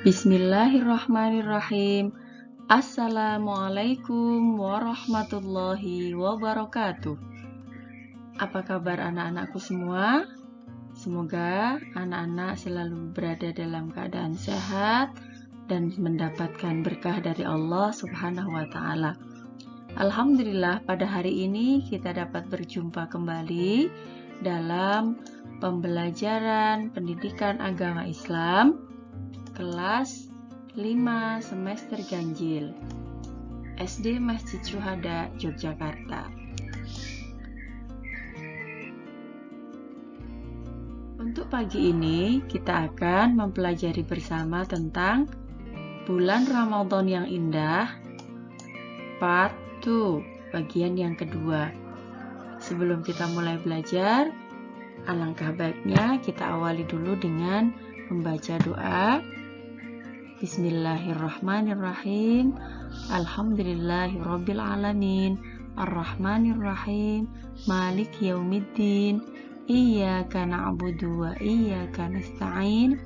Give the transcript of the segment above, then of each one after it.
Bismillahirrahmanirrahim. Assalamualaikum warahmatullahi wabarakatuh. Apa kabar anak-anakku semua? Semoga anak-anak selalu berada dalam keadaan sehat dan mendapatkan berkah dari Allah Subhanahu wa Ta'ala. Alhamdulillah, pada hari ini kita dapat berjumpa kembali dalam pembelajaran pendidikan agama Islam kelas 5 semester ganjil SD Masjid Syuhada Yogyakarta. Untuk pagi ini kita akan mempelajari bersama tentang bulan Ramadan yang indah part 2 bagian yang kedua. Sebelum kita mulai belajar, alangkah baiknya kita awali dulu dengan membaca doa. Bismillahirrahmanirrahim. Alhamdulillahirabbil alamin. Arrahmanirrahim. Malik yaumiddin. Iyyaka na'budu wa iyyaka nasta'in.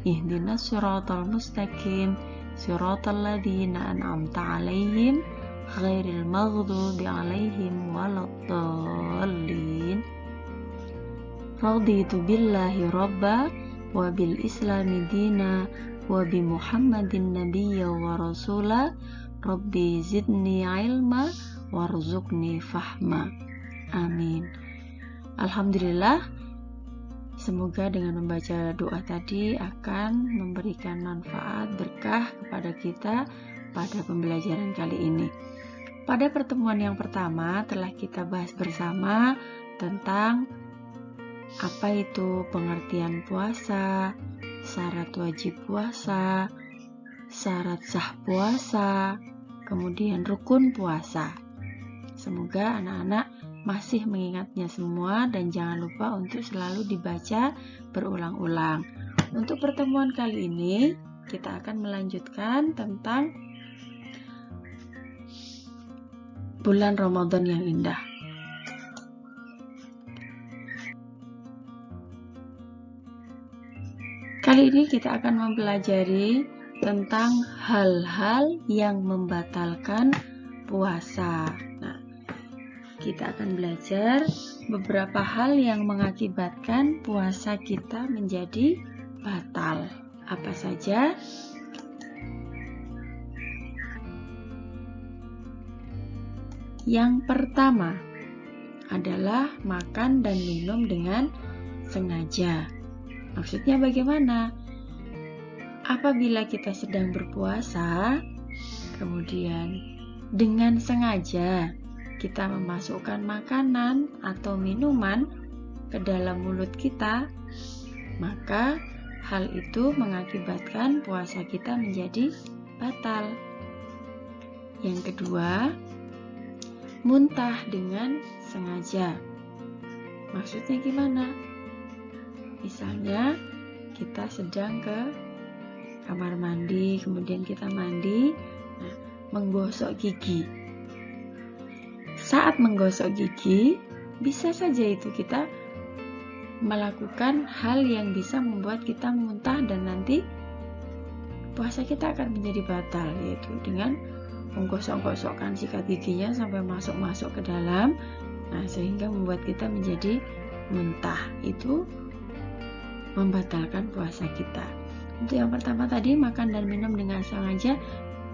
Ihdinas siratal mustaqim. Siratal ladzina an'amta 'alaihim ghairil maghdubi 'alaihim waladdallin. Raditu billahi rabba wa bil islami dina wa bi Muhammadin nabiyya wa rasula. Rabbi zidni ilma warzuqni fahma. Amin. Alhamdulillah, semoga dengan membaca doa tadi akan memberikan manfaat berkah kepada kita pada pembelajaran kali ini. Pada pertemuan yang pertama telah kita bahas bersama tentang apa itu pengertian puasa, syarat wajib puasa, syarat sah puasa, kemudian rukun puasa. Semoga anak-anak masih mengingatnya semua dan jangan lupa untuk selalu dibaca berulang-ulang. Untuk pertemuan kali ini kita akan melanjutkan tentang bulan Ramadan yang indah. Kali ini kita akan mempelajari tentang hal-hal yang membatalkan puasa. Nah, kita akan belajar beberapa hal yang mengakibatkan puasa kita menjadi batal. Apa saja? Yang pertama adalah makan dan minum dengan sengaja. Maksudnya bagaimana? Apabila kita sedang berpuasa, kemudian dengan sengaja kita memasukkan makanan atau minuman ke dalam mulut kita, maka hal itu mengakibatkan puasa kita menjadi batal. Yang kedua, muntah dengan sengaja. Maksudnya gimana? Misalnya kita sedang ke kamar mandi, kemudian kita mandi, menggosok gigi. Saat menggosok gigi, bisa saja itu kita melakukan hal yang bisa membuat kita muntah dan nanti puasa kita akan menjadi batal, yaitu dengan menggosok-gosokkan sikat giginya sampai masuk-masuk ke dalam, sehingga membuat kita menjadi muntah. Itu membatalkan puasa kita. Untuk yang pertama tadi, makan dan minum dengan sengaja.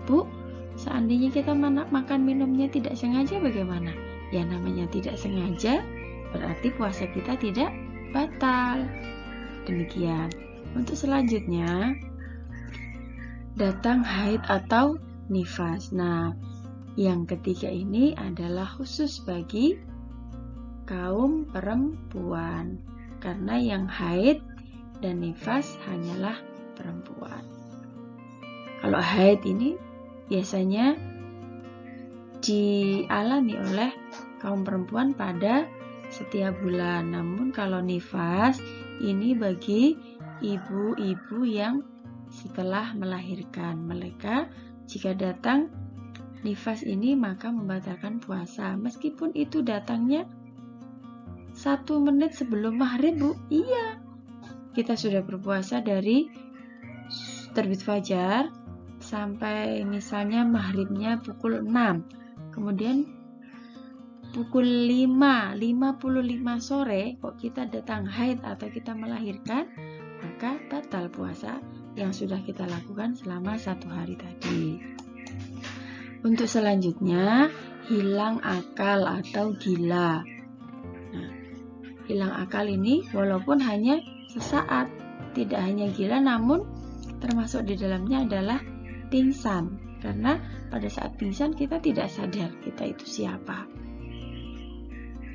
Bu, seandainya kita makan minumnya tidak sengaja bagaimana? Ya, namanya tidak sengaja berarti puasa kita tidak batal. Demikian. Untuk selanjutnya, datang haid atau nifas. Nah, yang ketiga ini adalah khusus bagi kaum perempuan, karena yang haid dan nifas hanyalah perempuan. Kalau haid ini biasanya dialami oleh kaum perempuan pada setiap bulan. Namun kalau nifas ini bagi ibu-ibu yang setelah melahirkan. Mereka jika datang nifas ini maka membatalkan puasa. Meskipun itu datangnya 1 menit sebelum maghrib, Bu. Iya, kita sudah berpuasa dari terbit fajar sampai misalnya maghribnya pukul 6, kemudian pukul 5:55 sore kok kita datang haid atau kita melahirkan, maka batal puasa yang sudah kita lakukan selama 1 hari tadi. Untuk selanjutnya, hilang akal atau gila. Nah, hilang akal ini walaupun hanya sesaat, tidak hanya gila, namun termasuk di dalamnya adalah pingsan, karena pada saat pingsan kita tidak sadar kita itu siapa.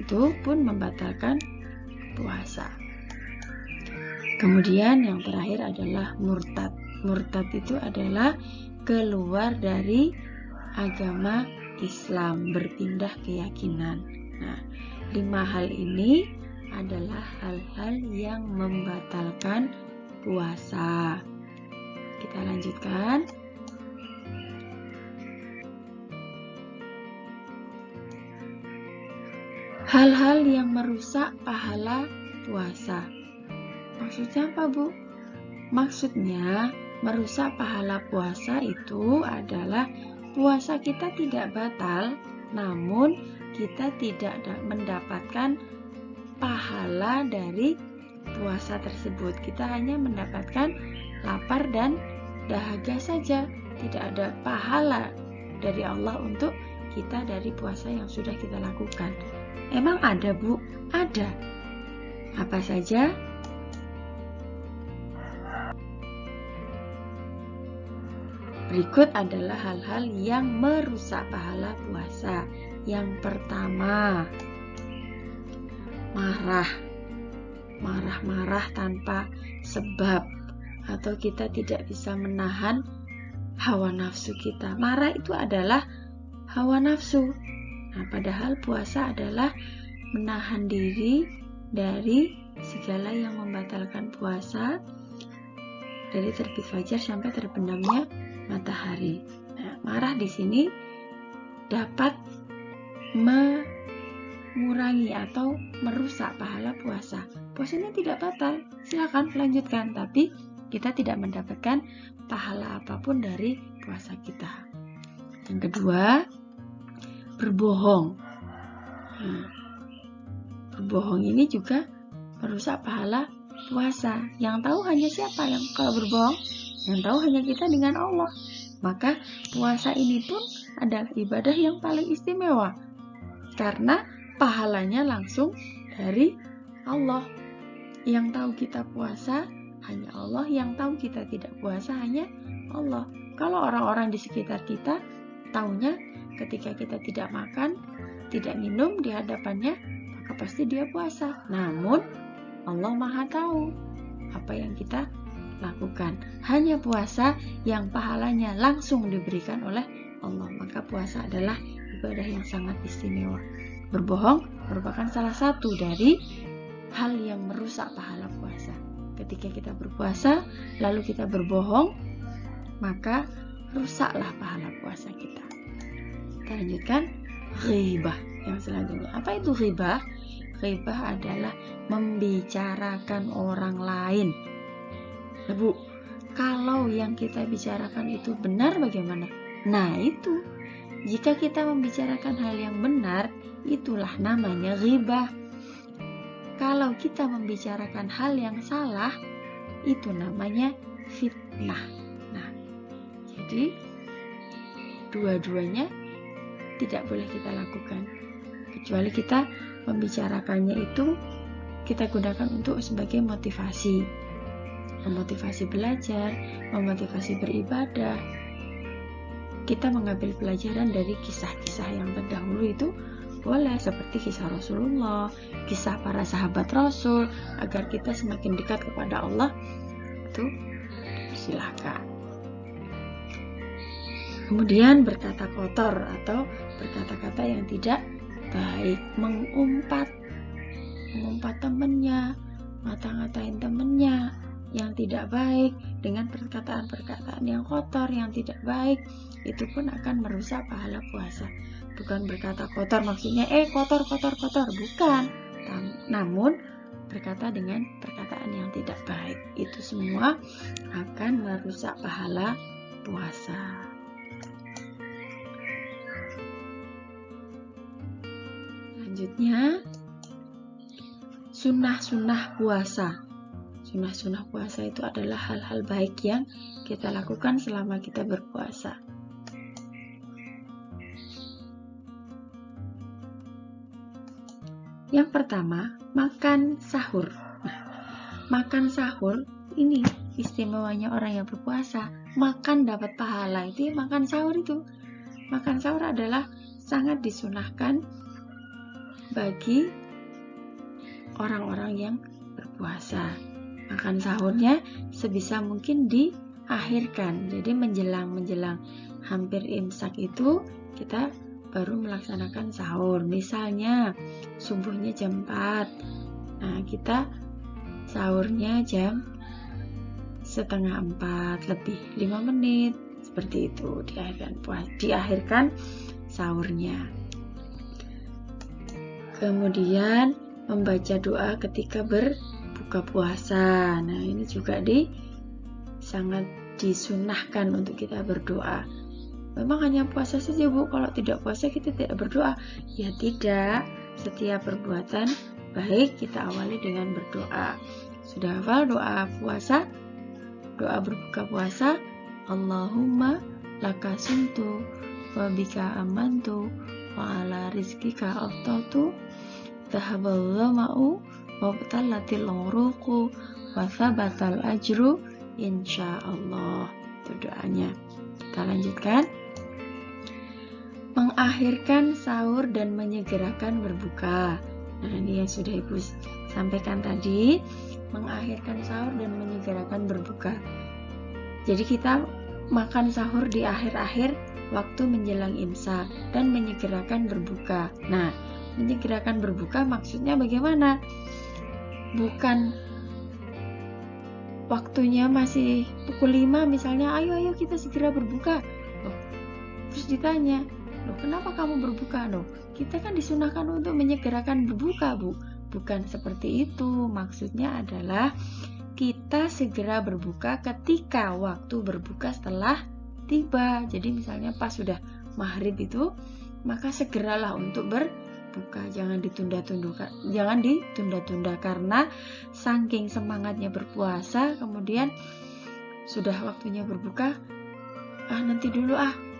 Itu pun membatalkan puasa. Kemudian yang terakhir adalah murtad. Murtad itu adalah keluar dari agama Islam, berpindah keyakinan. Nah, 5 hal ini adalah hal-hal yang membatalkan puasa. Kita lanjutkan. Hal-hal yang merusak pahala puasa. Maksudnya apa, Bu? Maksudnya merusak pahala puasa itu adalah puasa kita tidak batal, namun kita tidak mendapatkan pahala dari puasa tersebut. Kita hanya mendapatkan lapar dan dahaga saja, tidak ada pahala dari Allah untuk kita dari puasa yang sudah kita lakukan. Emang ada, Bu? Ada. Apa saja? Berikut adalah hal-hal yang merusak pahala puasa. Yang pertama, marah-marah tanpa sebab, atau kita tidak bisa menahan hawa nafsu kita. Marah itu adalah hawa nafsu. Nah, padahal puasa adalah menahan diri dari segala yang membatalkan puasa, dari terbit fajar sampai terbenamnya matahari. Nah, marah di sini dapat mengurangi atau merusak pahala puasa. Puasanya tidak batal, silakan lanjutkan, tapi kita tidak mendapatkan pahala apapun dari puasa kita. Yang kedua, berbohong. Berbohong ini juga merusak pahala puasa. Yang tahu hanya siapa? Yang kalau berbohong, yang tahu hanya kita dengan Allah. Maka puasa ini pun adalah ibadah yang paling istimewa, karena pahalanya langsung dari Allah. Yang tahu kita puasa hanya Allah, yang tahu kita tidak puasa hanya Allah. Kalau orang-orang di sekitar kita taunya ketika kita tidak makan, tidak minum di hadapannya, maka pasti dia puasa. Namun Allah Maha tahu apa yang kita lakukan. Hanya puasa yang pahalanya langsung diberikan oleh Allah. Maka puasa adalah ibadah yang sangat istimewa. Berbohong merupakan salah satu dari hal yang merusak pahala puasa. Ketika kita berpuasa lalu kita berbohong, maka rusaklah pahala puasa kita. Kita lanjutkan, ghibah yang selanjutnya. Apa itu ghibah? Ghibah adalah membicarakan orang lain. Nah, Bu, kalau yang kita bicarakan itu benar bagaimana? Nah, itu. Jika kita membicarakan hal yang benar, itulah namanya ghibah. Kalau kita membicarakan hal yang salah, itu namanya fitnah. Nah, jadi dua-duanya tidak boleh kita lakukan, kecuali kita membicarakannya itu kita gunakan untuk sebagai motivasi, memotivasi belajar, memotivasi beribadah. Kita mengambil pelajaran dari kisah-kisah yang terdahulu itu boleh, seperti kisah Rasulullah, kisah para sahabat Rasul, agar kita semakin dekat kepada Allah, itu silakan. Kemudian berkata kotor atau berkata-kata yang tidak baik, mengumpat temannya, ngata-ngatain temannya yang tidak baik dengan perkataan-perkataan yang kotor, yang tidak baik, itu pun akan merusak pahala puasa. Bukan berkata kotor maksudnya kotor, bukan. Namun berkata dengan perkataan perkataan yang tidak baik. Itu semua akan merusak pahala puasa. Selanjutnya, sunnah-sunnah puasa. Sunnah-sunnah puasa itu adalah hal-hal baik yang kita lakukan selama kita berpuasa. Yang pertama, makan sahur. Nah, makan sahur ini istimewanya orang yang berpuasa. Makan dapat pahala, itu makan sahur itu. Makan sahur adalah sangat disunahkan bagi orang-orang yang berpuasa. Makan sahurnya sebisa mungkin diakhirkan. Jadi menjelang hampir imsak itu kita baru melaksanakan sahur. Misalnya subuhnya jam 4. Nah, kita sahurnya jam setengah 4 lebih 5 menit. Seperti itu diakhirkan sahurnya. Kemudian membaca doa ketika berbuka puasa. Nah, ini juga sangat disunahkan untuk kita berdoa. Memang hanya puasa saja, Bu, kalau tidak puasa kita tidak berdoa? Ya tidak, setiap perbuatan baik kita awali dengan berdoa. Sudah hafal doa puasa? Doa berbuka puasa? Allahumma laka sumtu wa bika amantu wa ala rizkika aftatu dhahabal dhama'u wa batallatil uruqu wa thabatal ajru insyaallah. Itu doanya. Kita lanjutkan. Mengakhirkan sahur dan menyegerakan berbuka. Nah, ini yang sudah Ibu sampaikan tadi, mengakhirkan sahur dan menyegerakan berbuka. Jadi kita makan sahur di akhir-akhir waktu menjelang imsak dan menyegerakan berbuka. Nah, menyegerakan berbuka maksudnya bagaimana? Bukan waktunya masih pukul 5 misalnya, ayo kita segera berbuka. Terus ditanya, loh, kenapa kamu berbuka? Loh, kita kan disunahkan untuk menyegerakan berbuka, Bu. Bukan seperti itu. Maksudnya adalah kita segera berbuka ketika waktu berbuka setelah tiba. Jadi misalnya pas sudah maghrib itu, maka segeralah untuk berbuka. Jangan ditunda-tunda karena saking semangatnya berpuasa, kemudian sudah waktunya berbuka, nanti dulu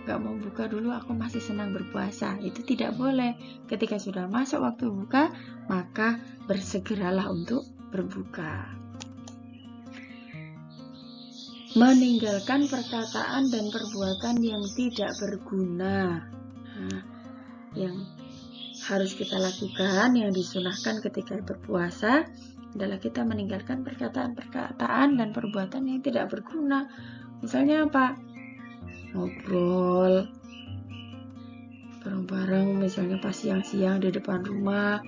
gak mau buka dulu, aku masih senang berpuasa. Itu tidak boleh. Ketika sudah masuk waktu buka, maka bersegeralah untuk berbuka. Meninggalkan perkataan dan perbuatan yang tidak berguna. Nah, yang harus kita lakukan, yang disunahkan ketika berpuasa adalah kita meninggalkan perkataan dan perbuatan yang tidak berguna. Misalnya apa? Ngobrol bareng-bareng, misalnya pas siang-siang di depan rumah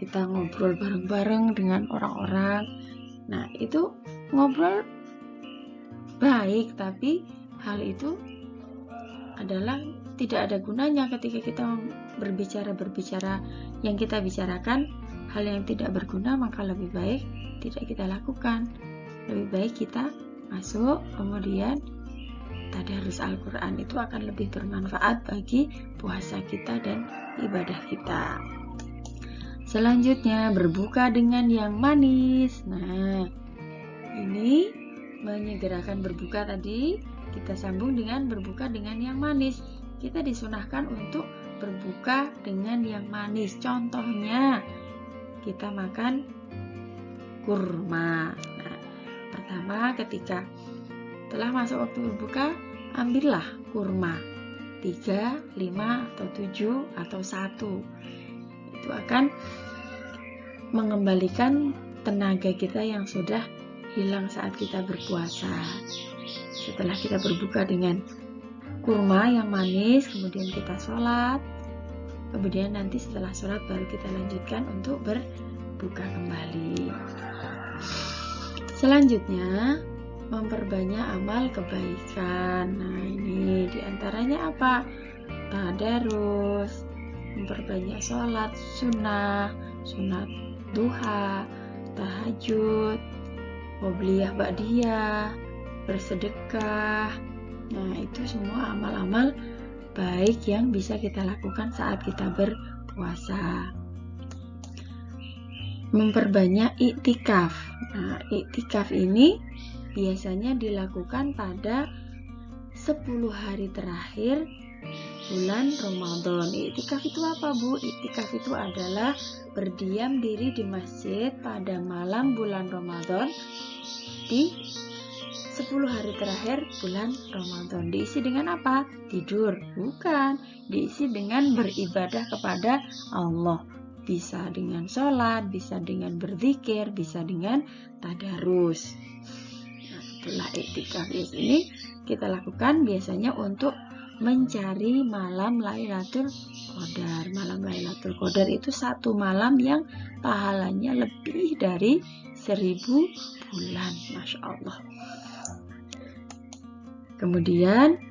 kita ngobrol bareng-bareng dengan orang-orang. Nah, itu ngobrol baik, tapi hal itu adalah tidak ada gunanya ketika kita berbicara yang kita bicarakan hal yang tidak berguna, maka lebih baik tidak kita lakukan. Lebih baik kita masuk, kemudian tadarus Al-Quran, itu akan lebih bermanfaat bagi puasa kita dan ibadah kita. Selanjutnya, berbuka dengan yang manis. Nah, ini menyegerakan berbuka tadi, kita sambung dengan berbuka dengan yang manis. Kita disunahkan untuk berbuka dengan yang manis. Contohnya, kita makan kurma. Nah, pertama ketika setelah masuk waktu berbuka, ambillah kurma 3, 5, atau 7, atau 1. Itu akan mengembalikan tenaga kita yang sudah hilang saat kita berpuasa. Setelah kita berbuka dengan kurma yang manis, kemudian kita sholat, kemudian nanti setelah sholat baru kita lanjutkan untuk berbuka kembali. Selanjutnya, memperbanyak amal kebaikan. Nah, ini diantaranya apa? Tadarus, memperbanyak sholat sunnah, sunat duha, tahajud, qobliyah ba'diyah, bersedekah. Nah, itu semua amal-amal baik yang bisa kita lakukan saat kita berpuasa. Memperbanyak iktikaf. Nah, iktikaf ini biasanya dilakukan pada 10 hari terakhir bulan Ramadan. Iktikaf itu apa, Bu? Iktikaf itu adalah berdiam diri di masjid pada malam bulan Ramadan di 10 hari terakhir bulan Ramadan. Diisi dengan apa? Tidur? Bukan. Diisi dengan beribadah kepada Allah. Bisa dengan sholat, bisa dengan berzikir, bisa dengan tadarus. Nah, itulah iktikaf ini kita lakukan biasanya untuk mencari malam Lailatul Qadar. Malam Lailatul Qadar itu satu malam yang pahalanya lebih dari 1000 bulan. Masya Allah. Kemudian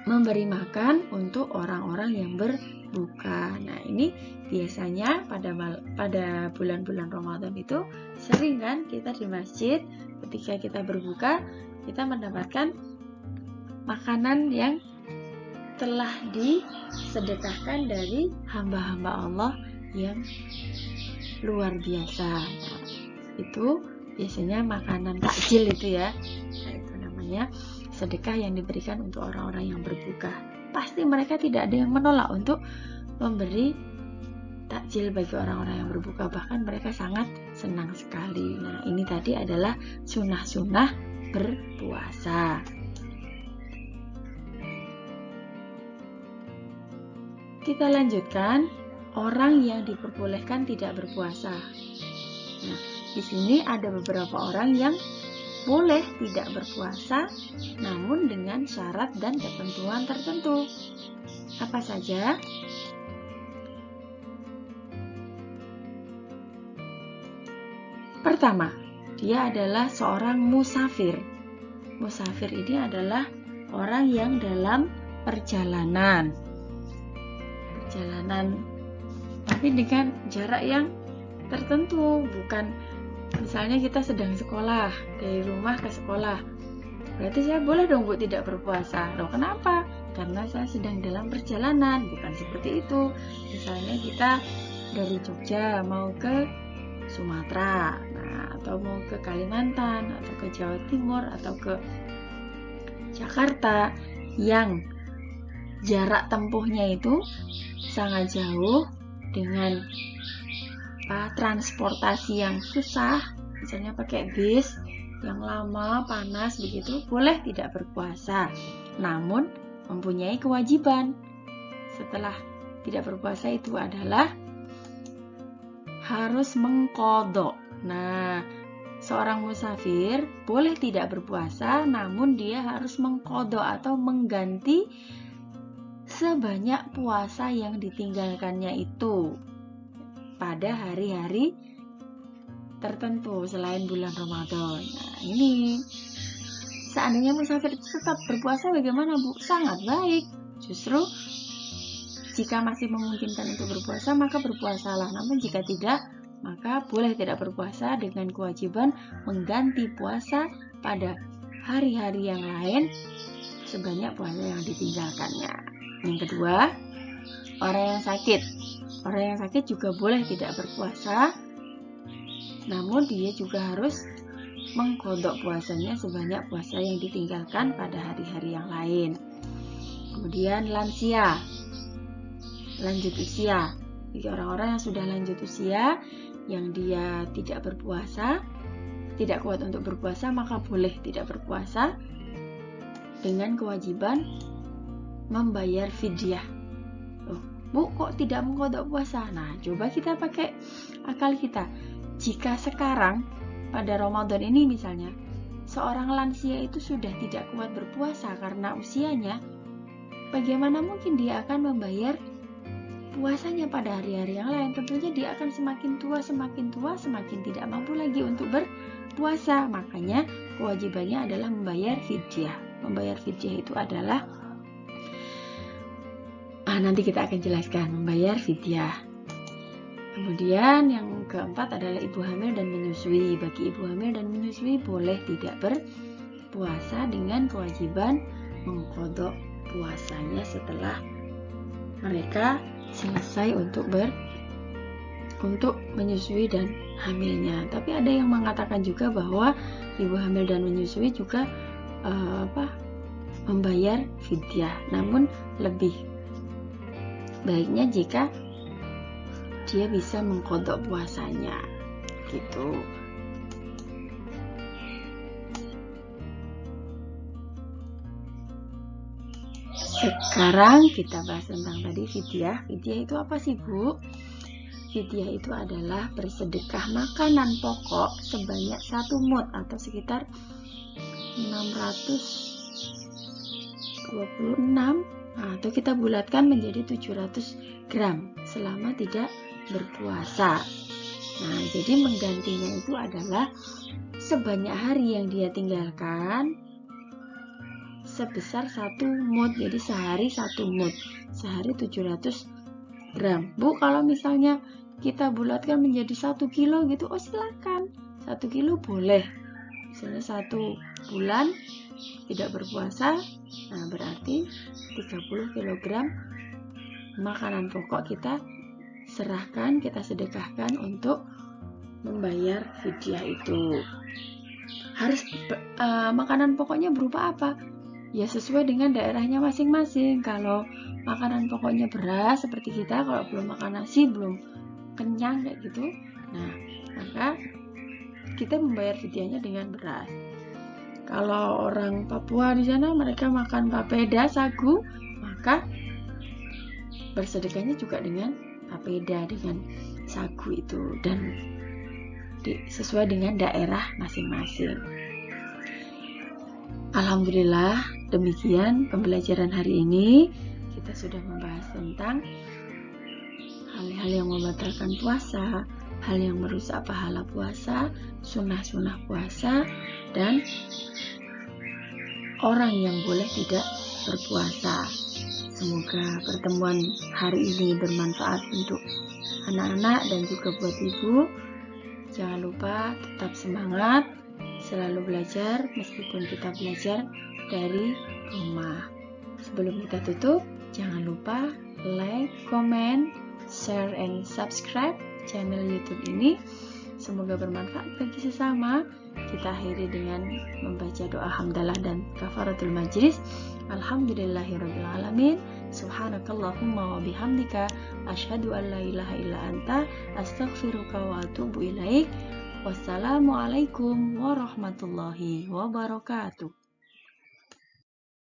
memberi makan untuk orang-orang yang berbuka. Nah, ini biasanya pada bulan-bulan Ramadan itu sering kan kita di masjid ketika kita berbuka kita mendapatkan makanan yang telah disedekahkan dari hamba-hamba Allah yang luar biasa. Nah, itu biasanya makanan takjil itu ya. Nah, itu namanya sedekah yang diberikan untuk orang-orang yang berbuka. Pasti mereka tidak ada yang menolak untuk memberi takjil bagi orang-orang yang berbuka, bahkan mereka sangat senang sekali. Nah, ini tadi adalah sunnah-sunnah berpuasa. Kita lanjutkan orang yang diperbolehkan tidak berpuasa. Nah, di sini ada beberapa orang yang boleh tidak berpuasa, namun dengan syarat dan ketentuan tertentu. Apa saja? Pertama, dia adalah seorang musafir. Musafir ini adalah orang yang dalam perjalanan, tapi dengan jarak yang tertentu, bukan misalnya kita sedang sekolah, dari rumah ke sekolah, berarti saya boleh dong Bu tidak berpuasa. Loh, kenapa? Karena saya sedang dalam perjalanan, bukan seperti itu. Misalnya kita dari Jogja mau ke Sumatera, nah, atau mau ke Kalimantan, atau ke Jawa Timur, atau ke Jakarta, yang jarak tempuhnya itu sangat jauh dengan transportasi yang susah, misalnya pakai bis yang lama, panas begitu, boleh tidak berpuasa, namun mempunyai kewajiban setelah tidak berpuasa itu adalah harus mengqadha. Nah, seorang musafir boleh tidak berpuasa, namun dia harus mengqadha atau mengganti sebanyak puasa yang ditinggalkannya itu pada hari-hari tertentu selain bulan Ramadan. Nah, ini seandainya musafir tetap berpuasa bagaimana, Bu? Sangat baik. Justru jika masih memungkinkan untuk berpuasa, maka berpuasalah. Namun jika tidak, maka boleh tidak berpuasa dengan kewajiban mengganti puasa pada hari-hari yang lain sebanyak puasa yang ditinggalkannya. Yang kedua, orang yang sakit. Orang yang sakit juga boleh tidak berpuasa, namun dia juga harus mengqadha puasanya sebanyak puasa yang ditinggalkan pada hari-hari yang lain. Kemudian lansia, lanjut usia. Bagi orang-orang yang sudah lanjut usia, yang dia tidak berpuasa, tidak kuat untuk berpuasa, maka boleh tidak berpuasa dengan kewajiban membayar fidyah. Oh, Bu, kok tidak mengqadha puasa? Nah, coba kita pakai akal kita. Jika sekarang pada Ramadan ini misalnya, seorang lansia itu sudah tidak kuat berpuasa karena usianya, bagaimana mungkin dia akan membayar puasanya pada hari-hari yang lain? Tentunya dia akan semakin tua, semakin tidak mampu lagi untuk berpuasa. Makanya kewajibannya adalah membayar fidyah. Membayar fidyah itu adalah nanti kita akan jelaskan membayar fidyah. Kemudian yang keempat adalah ibu hamil dan menyusui. Bagi ibu hamil dan menyusui boleh tidak berpuasa dengan kewajiban mengqadha puasanya setelah mereka selesai untuk menyusui dan hamilnya. Tapi ada yang mengatakan juga bahwa ibu hamil dan menyusui juga membayar fidyah. Namun lebih baiknya jika dia bisa mengqadha puasanya gitu. Sekarang kita bahas tentang tadi fidyah. Fidyah itu apa sih, Bu? Fidyah itu adalah bersedekah makanan pokok sebanyak 1 mud atau sekitar 626, atau kita bulatkan menjadi 700 gram selama tidak berpuasa. Nah, jadi menggantinya itu adalah sebanyak hari yang dia tinggalkan sebesar 1 mud. Jadi sehari 1 mud, sehari 700 gram. Bu, kalau misalnya kita bulatkan menjadi 1 kilo gitu, silakan. 1 kilo boleh. Misalnya 1 bulan tidak berpuasa, nah berarti 30 kg makanan pokok kita serahkan, kita sedekahkan untuk membayar fidyah itu. Harus makanan pokoknya berupa apa? Ya sesuai dengan daerahnya masing-masing. Kalau makanan pokoknya beras seperti kita, kalau belum makan nasi belum kenyang kayak gitu, nah maka kita membayar fidyahnya dengan beras. Kalau orang Papua di sana mereka makan papeda, sagu, maka bersedekahnya juga dengan papeda, dengan sagu itu, dan sesuai dengan daerah masing-masing. Alhamdulillah, demikian pembelajaran hari ini. Kita sudah membahas tentang hal-hal yang membatalkan puasa, hal yang merusak pahala puasa, sunnah-sunnah puasa, dan orang yang boleh tidak berpuasa. Semoga pertemuan hari ini bermanfaat untuk anak-anak dan juga buat ibu. Jangan lupa tetap semangat, selalu belajar meskipun kita belajar dari rumah. Sebelum kita tutup, jangan lupa like, comment, share, and subscribe channel YouTube ini. Semoga bermanfaat bagi sesama. Kita akhiri dengan membaca doa hamdalah dan kafaratul majlis. Alhamdulillahirabbil alamin. Subhanakallahumma wa bihamdika asyhadu an la ilaha illa anta astaghfiruka wa atubu ilaik. Wassalamualaikum warahmatullahi wabarakatuh.